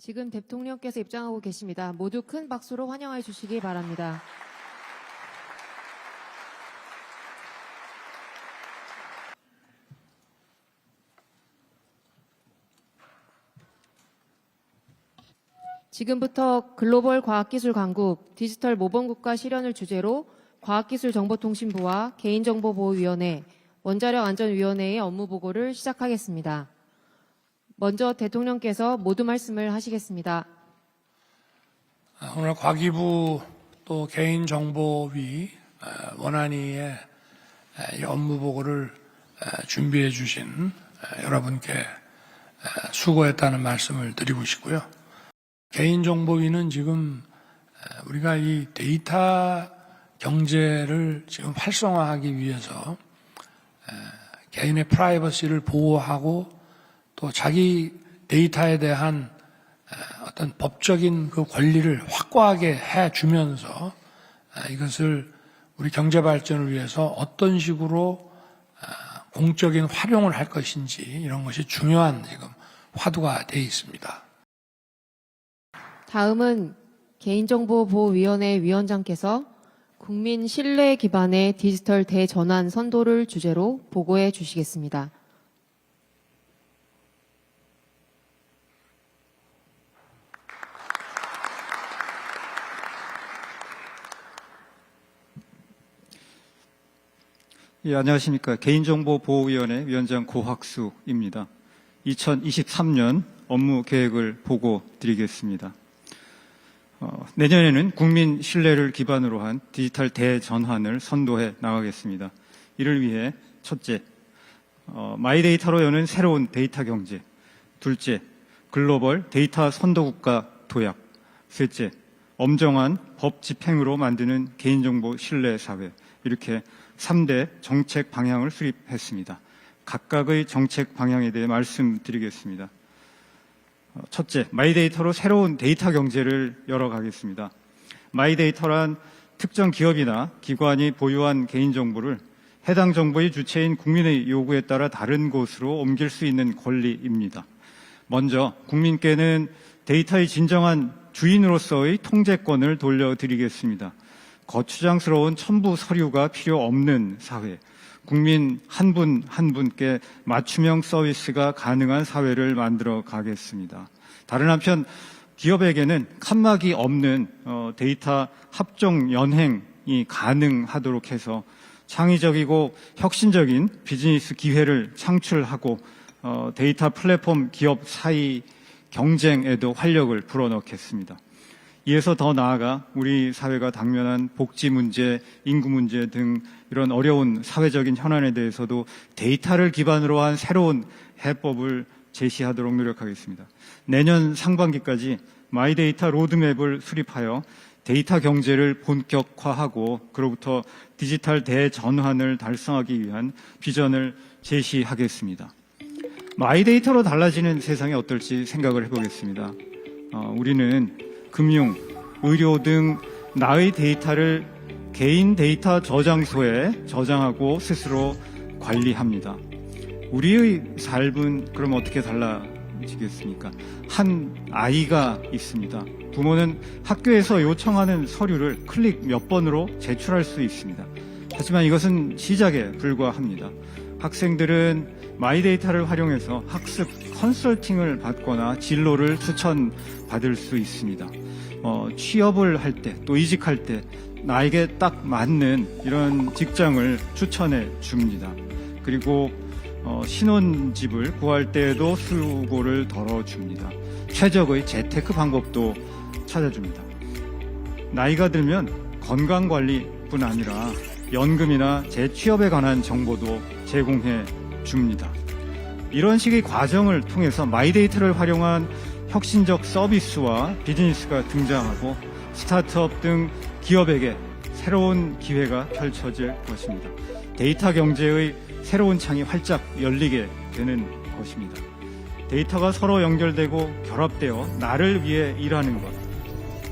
지금 대통령께서 입장하고 계십니다. 모두 큰 박수로 환영해 주시기 바랍니다. 지금부터 글로벌 과학기술 강국 디지털 모범국가 실현을 주제로 과학기술정보통신부와 개인정보보호위원회, 원자력안전위원회의 업무 보고를 시작하겠습니다. 먼저 대통령께서 모두 말씀을 하시겠습니다. 오늘 과기부 또 개인정보위 원안위의 업무 보고를 준비해 주신 여러분께 수고했다는 말씀을 드리고 싶고요. 개인정보위는 지금 우리가 이 데이터 경제를 지금 활성화하기 위해서 개인의 프라이버시를 보호하고 또 자기 데이터에 대한 어떤 법적인 그 권리를 확고하게 해주면서 이것을 우리 경제 발전을 위해서 어떤 식으로 공적인 활용을 할 것인지 이런 것이 중요한 지금 화두가 되어 있습니다. 다음은 개인정보보호위원회 위원장께서 국민 신뢰 기반의 디지털 대전환 선도를 주제로 보고해 주시겠습니다. 예, 안녕하십니까. 개인정보보호위원회 위원장 고학수입니다. 2023년 업무 계획을 보고 드리겠습니다. 내년에는 국민 신뢰를 기반으로 한 디지털 대전환을 선도해 나가겠습니다. 이를 위해 첫째, 마이데이터로 여는 새로운 데이터 경제. 둘째, 글로벌 데이터 선도국가 도약. 셋째, 엄정한 법 집행으로 만드는 개인정보 신뢰 사회. 이렇게 3대 정책 방향을 수립했습니다. 각각의 정책 방향에 대해 말씀드리겠습니다. 첫째, 마이데이터로 새로운 데이터 경제를 열어가겠습니다. 마이데이터란 특정 기업이나 기관이 보유한 개인정보를 해당 정보의 주체인 국민의 요구에 따라 다른 곳으로 옮길 수 있는 권리입니다. 먼저 국민께는 데이터의 진정한 주인으로서의 통제권을 돌려드리겠습니다. 거추장스러운 첨부 서류가 필요 없는 사회, 국민 한 분 한 분께 맞춤형 서비스가 가능한 사회를 만들어 가겠습니다. 다른 한편 기업에게는 칸막이 없는 데이터 합종 연행이 가능하도록 해서 창의적이고 혁신적인 비즈니스 기회를 창출하고 데이터 플랫폼 기업 사이 경쟁에도 활력을 불어넣겠습니다. 이에서 더 나아가 우리 사회가 당면한 복지 문제, 인구 문제 등 이런 어려운 사회적인 현안에 대해서도 데이터를 기반으로 한 새로운 해법을 제시하도록 노력하겠습니다. 내년 상반기까지 마이데이터 로드맵을 수립하여 데이터 경제를 본격화하고 그로부터 디지털 대전환을 달성하기 위한 비전을 제시하겠습니다. 마이데이터로 달라지는 세상이 어떨지 생각을 해보겠습니다. 우리는 금융, 의료 등 나의 데이터를 개인 데이터 저장소에 저장하고 스스로 관리합니다. 우리의 삶은 그럼 어떻게 달라지겠습니까? 한 아이가 있습니다. 부모는 학교에서 요청하는 서류를 클릭 몇 번으로 제출할 수 있습니다. 하지만 이것은 시작에 불과합니다. 학생들은 마이데이터를 활용해서 학습 컨설팅을 받거나 진로를 추천받을 수 있습니다. 취업을 할 때, 또 이직할 때 나에게 딱 맞는 이런 직장을 추천해 줍니다. 그리고 신혼집을 구할 때에도 수고를 덜어줍니다. 최적의 재테크 방법도 찾아줍니다. 나이가 들면 건강관리뿐 아니라 연금이나 재취업에 관한 정보도 제공해 줍니다. 이런 식의 과정을 통해서 마이데이터를 활용한 혁신적 서비스와 비즈니스가 등장하고 스타트업 등 기업에게 새로운 기회가 펼쳐질 것입니다. 데이터 경제의 새로운 창이 활짝 열리게 되는 것입니다. 데이터가 서로 연결되고 결합되어 나를 위해 일하는 것.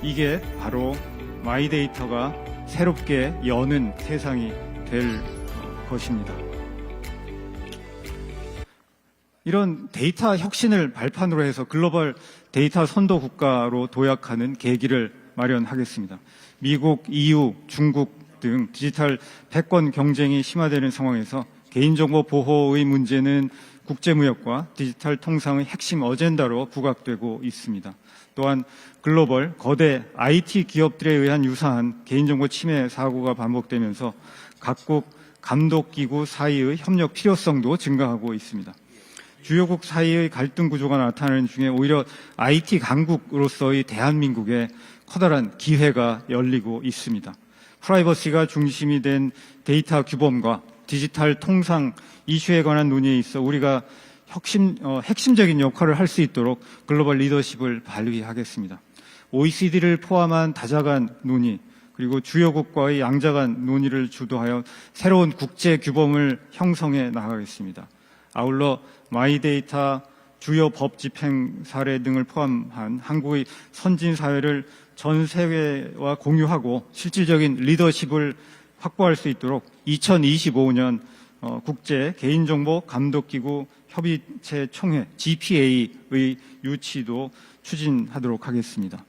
이게 바로 마이데이터가 새롭게 여는 세상이 될 것입니다. 이런 데이터 혁신을 발판으로 해서 글로벌 데이터 선도 국가로 도약하는 계기를 마련하겠습니다. 미국, EU, 중국 등 디지털 패권 경쟁이 심화되는 상황에서 개인정보 보호의 문제는 국제무역과 디지털 통상의 핵심 어젠다로 부각되고 있습니다. 또한 글로벌 거대 IT 기업들에 의한 유사한 개인정보 침해 사고가 반복되면서 각국 감독기구 사이의 협력 필요성도 증가하고 있습니다. 주요국 사이의 갈등 구조가 나타나는 중에 오히려 IT 강국으로서의 대한민국에 커다란 기회가 열리고 있습니다. 프라이버시가 중심이 된 데이터 규범과 디지털 통상 이슈에 관한 논의에 있어 우리가 핵심적인 역할을 할 수 있도록 글로벌 리더십을 발휘하겠습니다. OECD를 포함한 다자간 논의, 그리고 주요국과의 양자간 논의를 주도하여 새로운 국제 규범을 형성해 나가겠습니다. 아울러 마이데이터 주요 법 집행 사례 등을 포함한 한국의 선진 사회를 전 세계와 공유하고 실질적인 리더십을 확보할 수 있도록 2025년 국제 개인정보 감독기구 협의체 총회 GPA의 유치도 추진하도록 하겠습니다.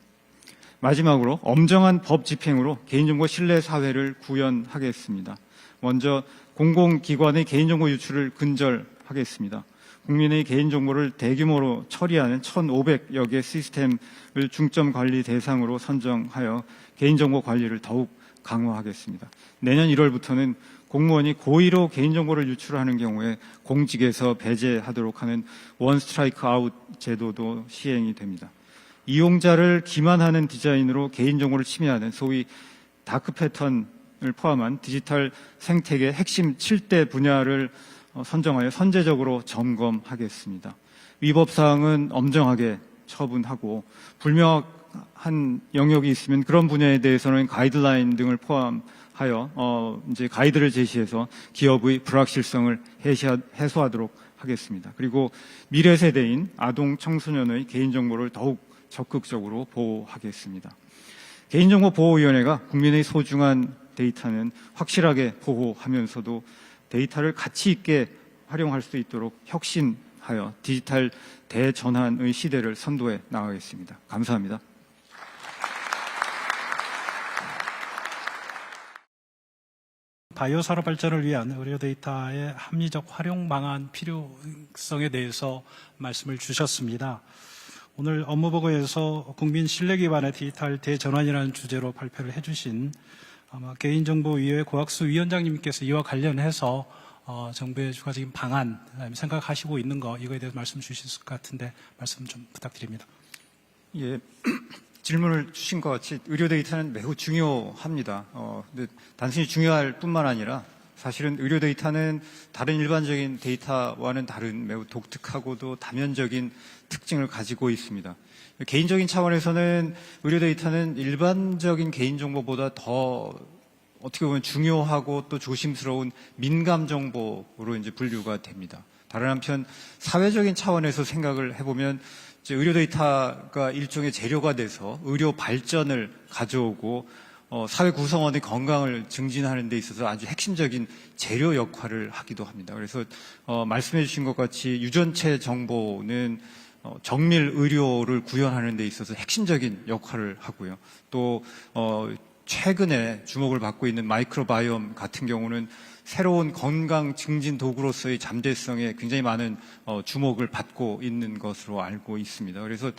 마지막으로 엄정한 법 집행으로 개인정보 신뢰 사회를 구현하겠습니다. 먼저 공공기관의 개인정보 유출을 근절하겠습니다. 국민의 개인정보를 대규모로 처리하는 1,500여 개 시스템을 중점 관리 대상으로 선정하여 개인정보 관리를 더욱 강화하겠습니다. 내년 1월부터는 공무원이 고의로 개인정보를 유출하는 경우에 공직에서 배제하도록 하는 원 스트라이크 아웃 제도도 시행이 됩니다. 이용자를 기만하는 디자인으로 개인정보를 침해하는 소위 다크 패턴을 포함한 디지털 생태계 핵심 7대 분야를 선정하여 선제적으로 점검하겠습니다. 위법사항은 엄정하게 처분하고 불명확한 영역이 있으면 그런 분야에 대해서는 가이드라인 등을 포함하여 이제 가이드를 제시해서 기업의 불확실성을 해소하도록 하겠습니다. 그리고 미래 세대인 아동 청소년의 개인정보를 더욱 적극적으로 보호하겠습니다. 개인정보보호위원회가 국민의 소중한 데이터는 확실하게 보호하면서도 데이터를 가치 있게 활용할 수 있도록 혁신하여 디지털 대전환의 시대를 선도해 나가겠습니다. 감사합니다. 바이오 산업 발전을 위한 의료 데이터의 합리적 활용 방안 필요성에 대해서 말씀을 주셨습니다. 오늘 업무보고에서 국민 신뢰 기반의 디지털 대전환이라는 주제로 발표를 해주신 아마 개인정보위의 고학수 위원장님께서 이와 관련해서 정부의 추가적인 방안 생각하시고 있는 거 이거에 대해서 말씀 주실 것 같은데 말씀 좀 부탁드립니다. 예, 질문을 주신 것 같이 의료 데이터는 매우 중요합니다. 근데 단순히 중요할 뿐만 아니라 사실은 의료 데이터는 다른 일반적인 데이터와는 다른 매우 독특하고도 다면적인 특징을 가지고 있습니다. 개인적인 차원에서는 의료 데이터는 일반적인 개인정보보다 더 어떻게 보면 중요하고 또 조심스러운 민감 정보로 이제 분류가 됩니다. 다른 한편 사회적인 차원에서 생각을 해보면 이제 의료 데이터가 일종의 재료가 돼서 의료 발전을 가져오고 사회 구성원의 건강을 증진하는 데 있어서 아주 핵심적인 재료 역할을 하기도 합니다. 그래서 말씀해 주신 것 같이 유전체 정보는 정밀 의료를 구현하는 데 있어서 핵심적인 역할을 하고요. 또 최근에 주목을 받고 있는 마이크로바이옴 같은 경우는 새로운 건강 증진 도구로서의 잠재성에 굉장히 많은 주목을 받고 있는 것으로 알고 있습니다. 그래서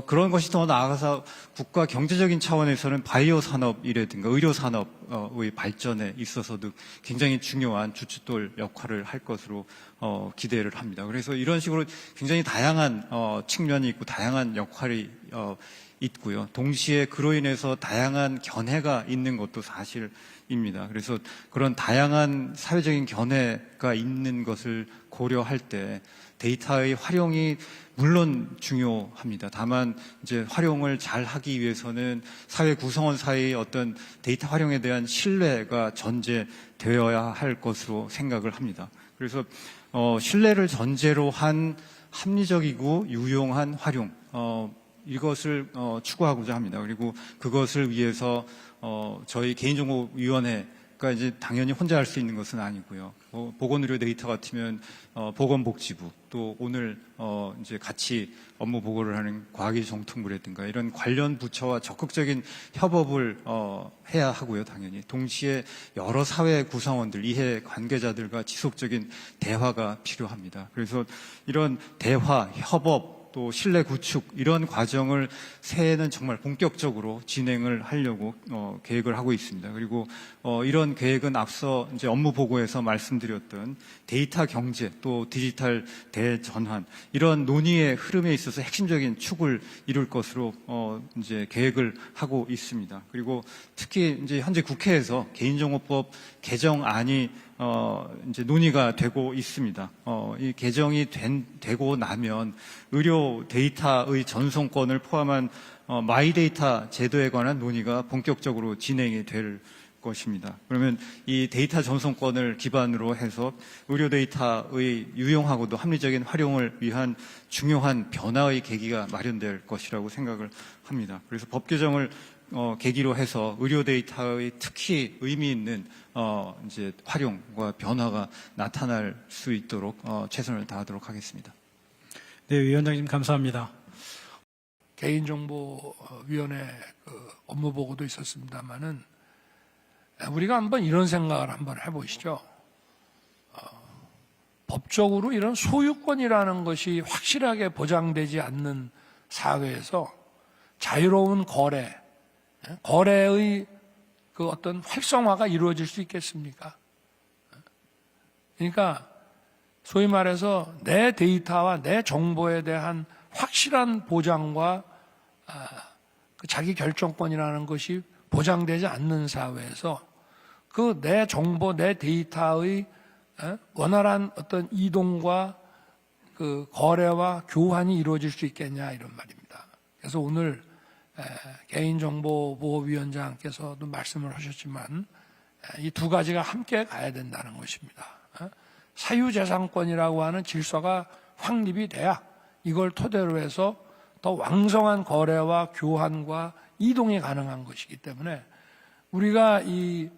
그런 것이 더 나아가서 국가 경제적인 차원에서는 바이오 산업이라든가 의료 산업의 발전에 있어서도 굉장히 중요한 주춧돌 역할을 할 것으로 기대를 합니다. 그래서 이런 식으로 굉장히 다양한 측면이 있고 다양한 역할이 있고요. 동시에 그로 인해서 다양한 견해가 있는 것도 사실입니다. 그래서 그런 다양한 사회적인 견해가 있는 것을 고려할 때 데이터의 활용이 물론 중요합니다. 다만 이제 활용을 잘 하기 위해서는 사회 구성원 사이의 어떤 데이터 활용에 대한 신뢰가 전제되어야 할 것으로 생각을 합니다. 그래서 신뢰를 전제로 한 합리적이고 유용한 활용 이것을 추구하고자 합니다. 그리고 그것을 위해서 저희 개인정보위원회 그러니까 이제 당연히 혼자 할 수 있는 것은 아니고요. 보건의료 데이터 같으면 보건복지부 또 오늘 이제 같이 업무 보고를 하는 과학기술정통부라든가 이런 관련 부처와 적극적인 협업을 해야 하고요. 당연히 동시에 여러 사회 구성원들, 이해 관계자들과 지속적인 대화가 필요합니다. 그래서 이런 대화, 협업 또 신뢰 구축 이런 과정을 새해에는 정말 본격적으로 진행을 하려고 계획을 하고 있습니다. 그리고 이런 계획은 앞서 이제 업무 보고에서 말씀드렸던 데이터 경제 또 디지털 대전환 이런 논의의 흐름에 있어서 핵심적인 축을 이룰 것으로 이제 계획을 하고 있습니다. 그리고 특히 이제 현재 국회에서 개인정보법 개정안이 이제 논의가 되고 있습니다. 이 개정이 되고 나면 의료 데이터의 전송권을 포함한 마이데이터 제도에 관한 논의가 본격적으로 진행이 될 것입니다. 그러면 이 데이터 전송권을 기반으로 해서 의료 데이터의 유용하고도 합리적인 활용을 위한 중요한 변화의 계기가 마련될 것이라고 생각을 합니다. 그래서 법 개정을 계기로 해서 의료 데이터의 특히 의미 있는 이제 활용과 변화가 나타날 수 있도록 최선을 다하도록 하겠습니다. 네, 위원장님 감사합니다. 개인정보위원회 업무 보고도 있었습니다만은 우리가 한번 이런 생각을 한번 해보시죠. 법적으로 이런 소유권이라는 것이 확실하게 보장되지 않는 사회에서 자유로운 거래의 그 어떤 활성화가 이루어질 수 있겠습니까? 그러니까 소위 말해서 내 데이터와 내 정보에 대한 확실한 보장과 그 자기 결정권이라는 것이 보장되지 않는 사회에서 그 내 정보, 내 데이터의 원활한 어떤 이동과 그 거래와 교환이 이루어질 수 있겠냐 이런 말입니다. 그래서 오늘 개인정보보호위원장께서도 말씀을 하셨지만 이 두 가지가 함께 가야 된다는 것입니다. 사유재산권이라고 하는 질서가 확립이 돼야 이걸 토대로 해서 더 왕성한 거래와 교환과 이동이 가능한 것이기 때문에 우리가 이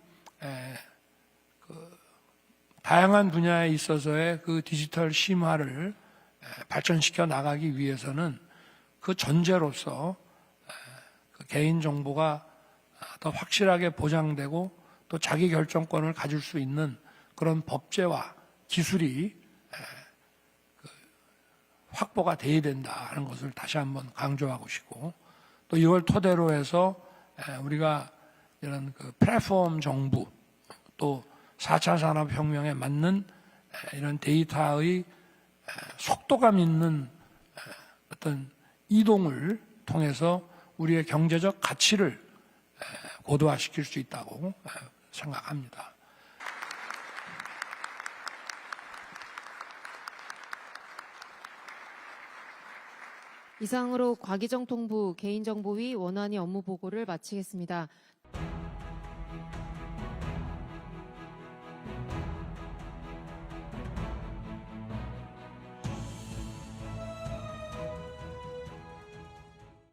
다양한 분야에 있어서의 그 디지털 심화를 발전시켜 나가기 위해서는 그 전제로서 그 개인 정보가 더 확실하게 보장되고 또 자기 결정권을 가질 수 있는 그런 법제와 기술이 확보가 돼야 된다는 것을 다시 한번 강조하고 싶고 또 이걸 토대로 해서 우리가 이런 그 플랫폼 정부 또 4차 산업혁명에 맞는 이런 데이터의 속도감 있는 어떤 이동을 통해서 우리의 경제적 가치를 고도화시킬 수 있다고 생각합니다. 이상으로 과기정통부 개인정보위 원안위 업무 보고를 마치겠습니다.